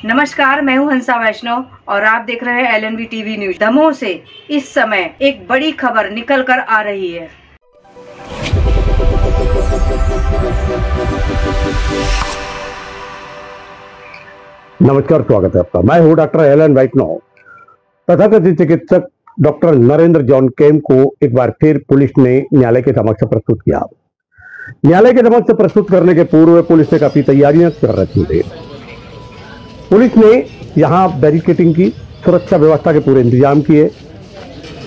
नमस्कार, मैं हूं हंसा वैष्णव और आप देख रहे हैं LNV टीवी न्यूज। दमोह से इस समय एक बड़ी खबर निकल कर आ रही है। नमस्कार, स्वागत है आपका। मैं हूं डॉक्टर एलन वैष्णव। तथाकथित चिकित्सक डॉक्टर नरेंद्र जॉन केम को एक बार फिर पुलिस ने न्यायालय के समक्ष प्रस्तुत किया। न्यायालय के समक्ष प्रस्तुत करने के पूर्व पुलिस ने काफी तैयारियां कर रखी थी। पुलिस ने यहां बैरिकेडिंग की, सुरक्षा व्यवस्था के पूरे इंतजाम किए।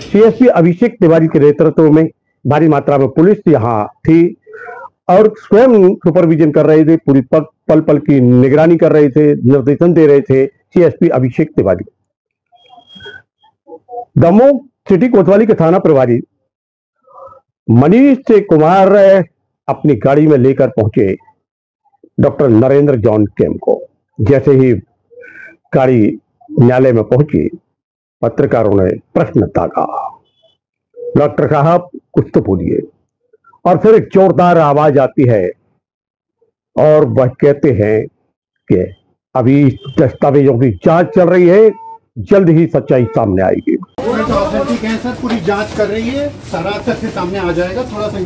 CSP अभिषेक तिवारी के नेतृत्व में भारी मात्रा में पुलिस यहां थी और स्वयं सुपरविजन कर रहे थे, पूरी पल पल की निगरानी कर रहे थे, निर्देशन दे रहे थे CSP अभिषेक तिवारी। दमोह सिटी कोतवाली के थाना प्रभारी मनीष कुमार अपनी गाड़ी में लेकर पहुंचे डॉक्टर नरेंद्र जॉन केम को। जैसे ही गाड़ी न्यायालय में पहुंची, पत्रकारों ने प्रश्न ताका, डॉक्टर साहब कुछ तो बोलिए। और फिर एक जोरदार आवाज आती है और वह कहते हैं कि अभी दस्तावेजों की जांच चल रही है, जल्द ही सच्चाई सामने आएगी। ठीक है सर, पूरी जांच कर रही है, सारा तथ्य सामने आ जाएगा। थोड़ा सा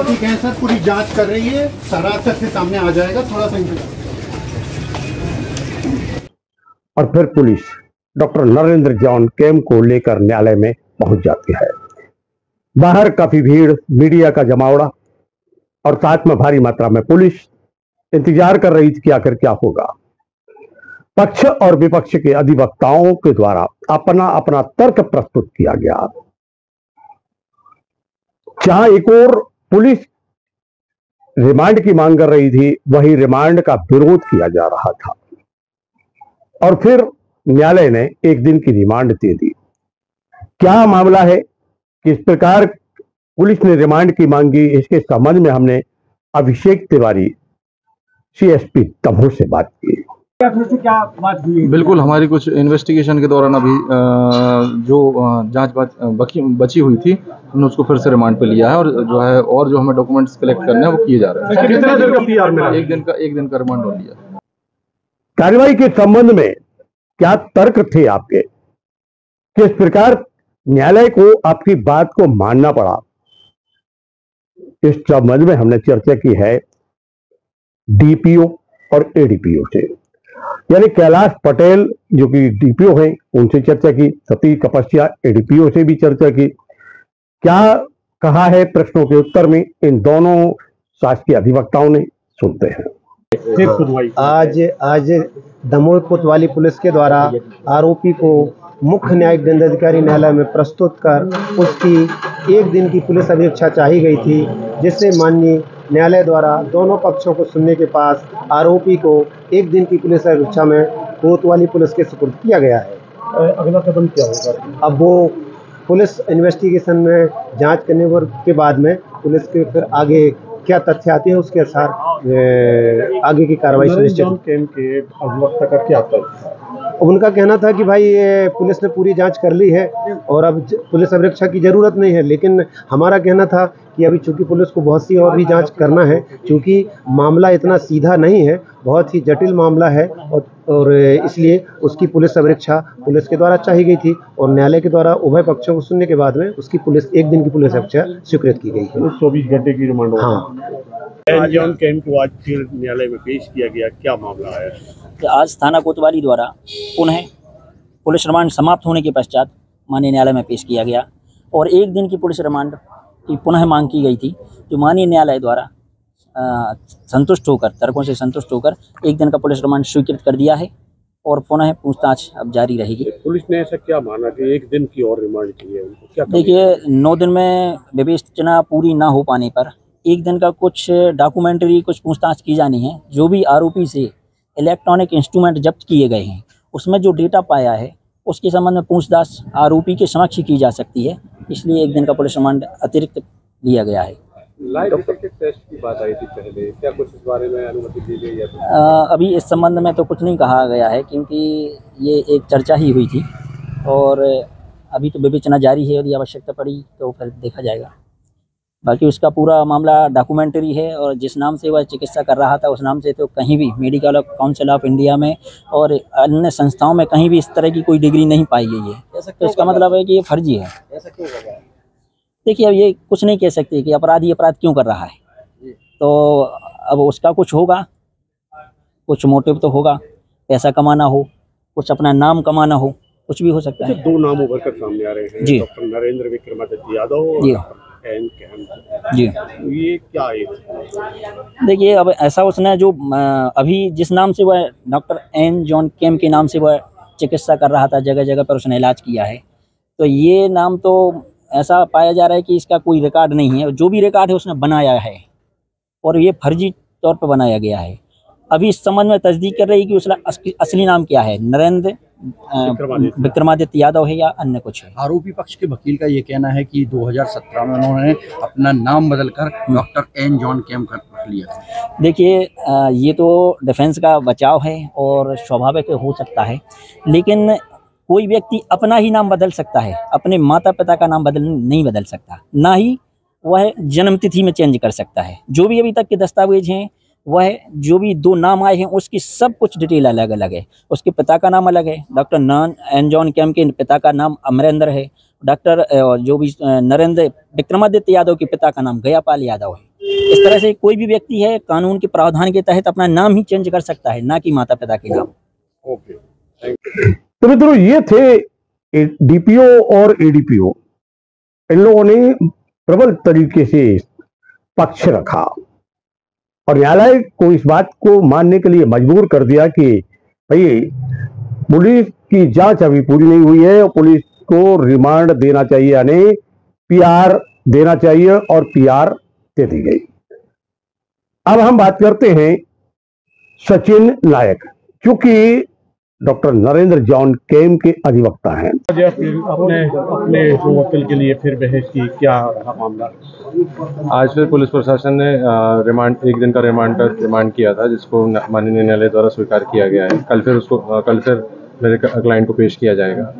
ठीक है सर, पूरी जांच कर रही है, सारा तथ्य सामने आ जाएगा। थोड़ा सा और फिर पुलिस डॉक्टर नरेंद्र जॉन केम को लेकर न्यायालय में पहुंच जाती है। बाहर काफी भीड़, मीडिया का जमावड़ा और साथ में भारी मात्रा में पुलिस इंतजार कर रही थी कि आखिर क्या होगा। पक्ष और विपक्ष के अधिवक्ताओं के द्वारा अपना अपना तर्क प्रस्तुत किया गया। जहां एक और पुलिस रिमांड की मांग कर रही थी, वही रिमांड का विरोध किया जा रहा था और फिर न्यायालय ने एक दिन की रिमांड दे दी। क्या मामला है, किस प्रकार पुलिस ने रिमांड की मांगी, इसके संबंध में हमने अभिषेक तिवारी CSP दमोह से बात की। क्या बात हुई? बिल्कुल, हमारी कुछ इन्वेस्टिगेशन के दौरान अभी जो जांच बची हुई थी, हमने उसको फिर से रिमांड पे लिया है और जो हमें डॉक्यूमेंट्स कलेक्ट करने हैं वो किए जा रहे हैं। कितने देर का PR मिला? एक दिन का रिमांड और लिया। कार्रवाई के संबंध में क्या तर्क थे आपके, किस प्रकार न्यायालय को आपकी बात को मानना पड़ा, इस संबंध में हमने चर्चा की है DPO और ADPO से। यानी कैलाश पटेल जो कि DPO हैं, उनसे चर्चा की, सतीश तपस्या ADPO से भी चर्चा की। क्या कहा है प्रश्नों के उत्तर में इन दोनों शासकीय अधिवक्ताओं ने, सुनते हैं। आज दमोह कोतवाली पुलिस के द्वारा आरोपी को मुख्य न्यायिक दंडाधिकारी न्यायालय में प्रस्तुत कर उसकी एक दिन की पुलिस अभिरक्षा चाही गई थी, जिससे माननीय न्यायालय द्वारा दोनों पक्षों को सुनने के पास आरोपी को एक दिन की पुलिस अभिरक्षा में कोतवाली पुलिस के सुपुर्द किया गया है। अगला कदम क्या होगा? अब वो पुलिस इन्वेस्टिगेशन में जांच करने के बाद में पुलिस के फिर आगे क्या तथ्य आते हैं, उसके अनुसार आगे की कार्रवाई सुनिश्चित। के अधिवक्ता का क्या तथ्य? उनका कहना था कि भाई ये पुलिस ने पूरी जांच कर ली है और अब पुलिस अभिरक्षा की ज़रूरत नहीं है, लेकिन हमारा कहना था कि अभी चूंकि पुलिस को बहुत सी और भी जांच करना है, क्योंकि मामला इतना सीधा नहीं है, बहुत ही जटिल मामला है और इसलिए उसकी पुलिस अभिरक्षा पुलिस के द्वारा चाही गई थी और न्यायालय के द्वारा उभय पक्षों को सुनने के बाद में उसकी एक दिन की पुलिस अभिरक्षा स्वीकृत की गई है। 24 घंटे की रिमांड। हाँ, जॉन केम को आज फिर न्यायालय में पेश किया गया, क्या मामला है? आज थाना कोतवाली द्वारा पुनः पुलिस रिमांड समाप्त होने के पश्चात माननीय न्यायालय में पेश किया गया और एक दिन की पुलिस रिमांड की पुनः मांग की गई थी, जो माननीय न्यायालय द्वारा संतुष्ट होकर, तर्कों से संतुष्ट होकर एक दिन का पुलिस रिमांड स्वीकृत कर दिया है और पुनः पूछताछ अब जारी रहेगी। पुलिस ने ऐसा क्या माना कि एक दिन की और रिमांड की है? उनको क्या? देखिए, 9 दिन में विवेचना पूरी ना हो पाने पर एक दिन का कुछ डॉक्यूमेंट्री कुछ पूछताछ की जानी है। जो भी आरोपी से इलेक्ट्रॉनिक इंस्ट्रूमेंट जब्त किए गए हैं, उसमें जो डेटा पाया है उसके संबंध में पूछताछ आरोपी के समक्ष की जा सकती है, इसलिए एक दिन का पुलिस रिमांड अतिरिक्त लिया गया है। लाई डिटेक्टर टेस्ट की बात आई थी पहले, क्या कुछ इस बारे में अनुमति दी गई है? अभी इस संबंध में तो कुछ नहीं कहा गया है, क्योंकि ये एक चर्चा ही हुई थी और अभी तो विवेचना जारी है। यदि आवश्यकता पड़ी तो फिर देखा जाएगा। बाकी उसका पूरा मामला डॉक्यूमेंट्री है, और जिस नाम से वह चिकित्सा कर रहा था उस नाम से तो कहीं भी मेडिकल काउंसिल ऑफ इंडिया में और अन्य संस्थाओं में कहीं भी इस तरह की कोई डिग्री नहीं पाई गई है। तो इसका मतलब है कि ये फर्जी है। देखिए, अब ये कुछ नहीं कह सकते कि अपराधी अपराध क्यों कर रहा है, तो अब उसका कुछ होगा, कुछ मोटिव तो होगा, पैसा कमाना हो, कुछ अपना नाम कमाना हो, कुछ भी हो सकता है। दो नाम उभर कर सामने आ रहे हैं, जी। डॉक्टर नरेंद्र विक्रमादित्य यादव और जी। डॉक्टर एन कैम। जी, ये क्या है? देखिए, अब ऐसा उसने जो अभी जिस नाम से वह डॉक्टर एन जॉन केम के नाम से वह चिकित्सा कर रहा था, जगह जगह पर उसने इलाज किया है, तो ये नाम तो ऐसा पाया जा रहा है कि इसका कोई रिकॉर्ड नहीं है। जो भी रिकॉर्ड है उसने बनाया है और ये फर्जी तौर पर बनाया गया है। अभी इस संबंध में तस्दीक कर रही है कि उसका असली नाम क्या है, नरेंद्र विक्रमादित्य यादव है या अन्य कुछ है। आरोपी पक्ष के वकील का ये कहना है कि 2017 में उन्होंने अपना नाम बदलकर डॉक्टर एन जॉन केम कर रख लिया। देखिए, ये तो डिफेंस का बचाव है और स्वाभाविक हो सकता है, लेकिन कोई व्यक्ति अपना ही नाम बदल सकता है, अपने माता पिता का नाम नहीं बदल सकता, ना ही वह जन्मतिथि में चेंज कर सकता है। जो भी अभी तक के दस्तावेज हैं, वह जो भी दो नाम आए हैं उसकी सब कुछ डिटेल अलग अलग है। उसके पिता का नाम अलग है, डॉक्टर एन जॉन केम के पिता का नाम अमरेंद्र है, डॉक्टर जो भी नरेंद्र विक्रमादित्य यादव के पिता का नाम गयापाल यादव है। इस तरह से कोई भी व्यक्ति है कानून के प्रावधान के तहत अपना नाम ही चेंज कर सकता है, ना कि माता पिता के नाम। तो मित्रों, ये थे डीपीओ और एडीपीओ। इन लोगों ने प्रबल तरीके से पक्ष रखा और न्यायालय को इस बात को मानने के लिए मजबूर कर दिया कि भाई पुलिस की जांच अभी पूरी नहीं हुई है और पुलिस को रिमांड देना चाहिए, यानी पीआर देना चाहिए, और पीआर दे दी गई। अब हम बात करते हैं सचिन नायक, क्योंकि डॉक्टर नरेंद्र जॉन केम के अधिवक्ता हैं। अपने वकील के लिए फिर बहस की, क्या रहा मामला? आज फिर पुलिस प्रशासन ने रिमांड, एक दिन का रिमांड किया था, जिसको माननीय न्यायालय द्वारा स्वीकार किया गया है। कल फिर मेरे क्लाइंट को पेश किया जाएगा।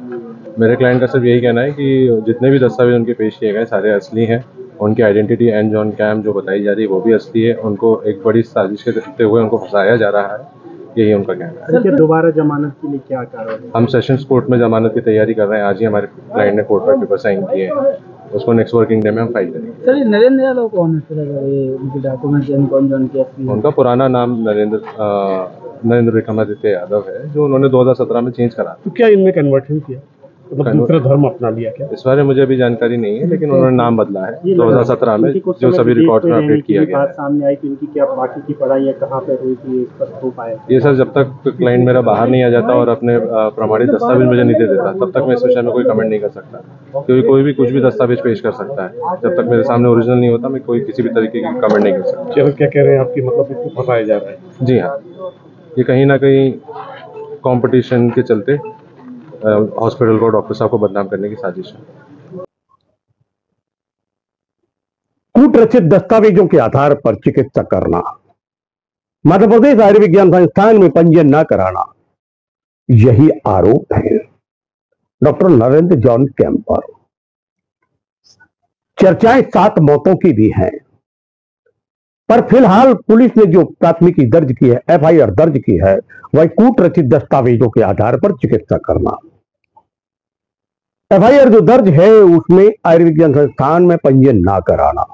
मेरे क्लाइंट का सिर्फ यही कहना है कि जितने भी दस्तावेज उनके पेश किए गए सारे असली हैं। उनकी आइडेंटिटी एन जॉन कैम जो बताई जा रही है वो भी असली है। उनको एक बड़ी साजिश के करते हुए उनको फंसाया जा रहा है, यही उनका कहना है। दोबारा जमानत के लिए क्या कार्रवाई? हम सेशंस कोर्ट में जमानत की तैयारी कर रहे हैं। आज ही हमारे क्लाइंट ने कोर्ट पर पेपर साइन किए हैं, उसको नेक्स्ट वर्किंग डे में हम फाइल करेंगे। सर, नरेंद्र यादव कौन है? उनके डॉक्यूमेंट कौन जॉन के? उनका पुराना नाम नरेंद्र विक्रमादित्य यादव है, जो उन्होंने 2017 में चेंज करा। तो क्या इनमें कन्वर्जन किया, मतलब दूसरा धर्म अपना लिया क्या? इस बारे में मुझे अभी जानकारी नहीं है, लेकिन उन्होंने नाम बदला है 2017 में, जो सभी रिकॉर्ड में अपडेट किया गया है। सामने आई कि इनकी क्या बाकी की पढ़ाई कहाँ पे हुई थी, स्पष्ट हो पाए? ये सर, जब तक क्लाइंट मेरा बाहर नहीं आ जाता और अपने प्रमाणित दस्तावेज मुझे नहीं दे देता, तब तक मैं इस विषय में कोई कमेंट नहीं कर सकता, क्योंकि कोई भी कुछ भी दस्तावेज पेश कर सकता है। जब तक मेरे सामने ओरिजिनल नहीं होता, मैं कोई किसी भी तरीके की कमेंट नहीं कर सकता। चलो, क्या कह रहे हैं आपकी, मतलब इसको फंसाया जा रहा है? जी हाँ, ये कहीं ना कहीं कंपटीशन के चलते हॉस्पिटल को, डॉक्टर साहब को बदनाम करने की साजिश है। कूटरचित दस्तावेजों के आधार पर चिकित्सा करना, मध्य प्रदेश आयुर्विज्ञान संस्थान में पंजीयन न कराना, यही आरोप है डॉक्टर नरेंद्र जॉन केम पर। चर्चाएं 7 मौतों की भी हैं, पर फिलहाल पुलिस ने जो प्राथमिकी दर्ज की है, एफआईआर दर्ज की है, वह कूटरचित दस्तावेजों के आधार पर चिकित्सा करना। एफआईआर जो दर्ज है उसमें आयुर्विज्ञान संस्थान में पंजीयन ना कराना,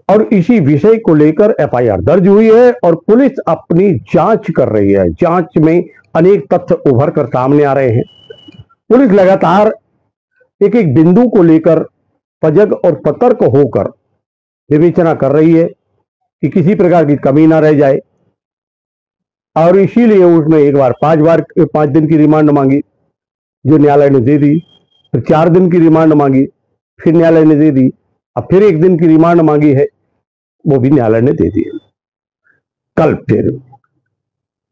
और इसी विषय को लेकर एफआईआर दर्ज हुई है और पुलिस अपनी जांच कर रही है। जांच में अनेक तथ्य उभर कर सामने आ रहे हैं। पुलिस लगातार एक एक बिंदु को लेकर सजग और सतर्क होकर विवेचना कर रही है कि किसी प्रकार की कमी ना रह जाए, और इसीलिए उसमें एक बार 5 दिन की रिमांड मांगी, जो न्यायालय ने दे दी। फिर 4 दिन की रिमांड मांगी, फिर न्यायालय ने दे दी। अब फिर 1 दिन की रिमांड मांगी है, वो भी न्यायालय ने दे दी। कल फिर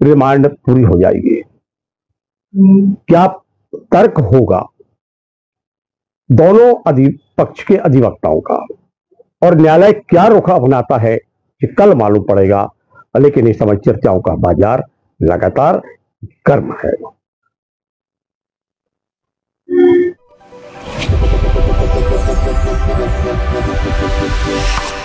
रिमांड पूरी हो जाएगी। क्या तर्क होगा दोनों पक्ष के अधिवक्ताओं का, और न्यायालय क्या रुख अपनाता है, कि कल मालूम पड़ेगा। लेकिन इस समय चर्चाओं का बाजार लगातार गर्म है। है।